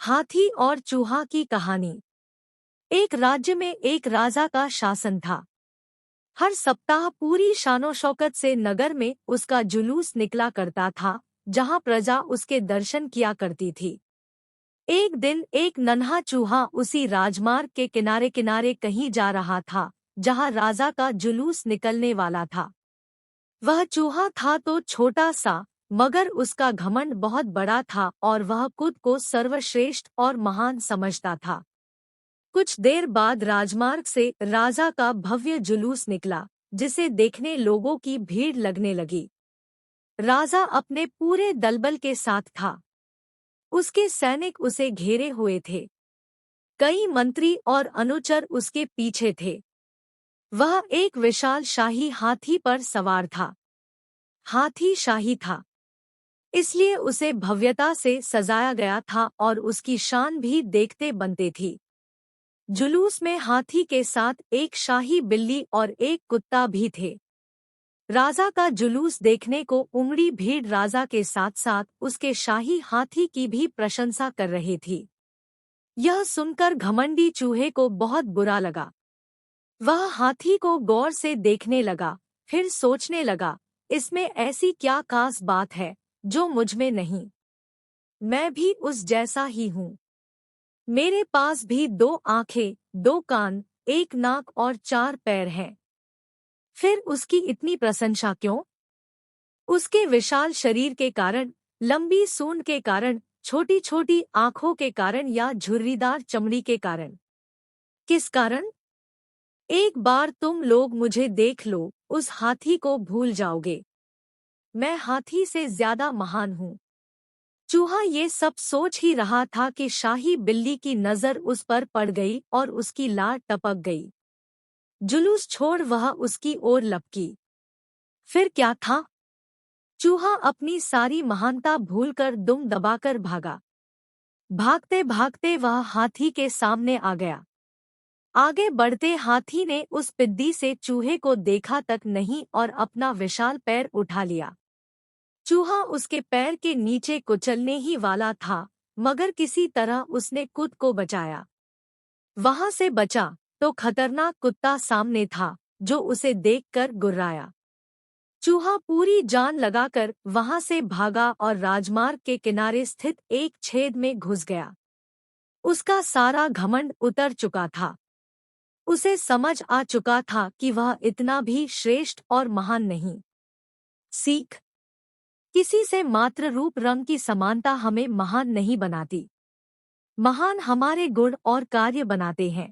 हाथी और चूहा की कहानी। एक राज्य में एक राजा का शासन था। हर सप्ताह पूरी शानो शौकत से नगर में उसका जुलूस निकला करता था, जहां प्रजा उसके दर्शन किया करती थी। एक दिन एक नन्हा चूहा उसी राजमार्ग के किनारे किनारे कहीं जा रहा था, जहां राजा का जुलूस निकलने वाला था। वह चूहा था तो छोटा सा, मगर उसका घमंड बहुत बड़ा था और वह खुद को सर्वश्रेष्ठ और महान समझता था। कुछ देर बाद राजमार्ग से राजा का भव्य जुलूस निकला, जिसे देखने लोगों की भीड़ लगने लगी। राजा अपने पूरे दलबल के साथ था। उसके सैनिक उसे घेरे हुए थे। कई मंत्री और अनुचर उसके पीछे थे। वह एक विशाल शाही हाथी पर सवार था। हाथी शाही था, इसलिए उसे भव्यता से सजाया गया था और उसकी शान भी देखते बनते थी। जुलूस में हाथी के साथ एक शाही बिल्ली और एक कुत्ता भी थे। राजा का जुलूस देखने को उमड़ी भीड़ राजा के साथ साथ उसके शाही हाथी की भी प्रशंसा कर रही थी। यह सुनकर घमंडी चूहे को बहुत बुरा लगा। वह हाथी को गौर से देखने लगा, फिर सोचने लगा, इसमें ऐसी क्या खास बात है जो मुझमें नहीं। मैं भी उस जैसा ही हूँ। मेरे पास भी 2 आंखें, 2 कान, 1 नाक और 4 पैर हैं। फिर उसकी इतनी प्रशंसा क्यों? उसके विशाल शरीर के कारण, लंबी सूंड के कारण, छोटी छोटी आंखों के कारण या झुर्रीदार चमड़ी के कारण? किस कारण? एक बार तुम लोग मुझे देख लो, उस हाथी को भूल जाओगे। मैं हाथी से ज्यादा महान हूँ। चूहा ये सब सोच ही रहा था कि शाही बिल्ली की नजर उस पर पड़ गई और उसकी लार टपक गई। जुलूस छोड़ वह उसकी ओर लपकी। फिर क्या था? चूहा अपनी सारी महानता भूलकर दुम दबाकर भागा। भागते भागते वह हाथी के सामने आ गया। आगे बढ़ते हाथी ने उस पिद्दी से चूहे को देखा तक नहीं और अपना विशाल पैर उठा लिया। चूहा उसके पैर के नीचे कुचलने ही वाला था, मगर किसी तरह उसने खुद को बचाया। वहां से बचा तो खतरनाक कुत्ता सामने था, जो उसे देखकर गुर्राया। चूहा पूरी जान लगाकर वहां से भागा और राजमार्ग के किनारे स्थित एक छेद में घुस गया। उसका सारा घमंड उतर चुका था। उसे समझ आ चुका था कि वह इतना भी श्रेष्ठ और महान नहीं। सीख: किसी से मात्र रूप रंग की समानता हमें महान नहीं बनाती। महान हमारे गुण और कार्य बनाते हैं।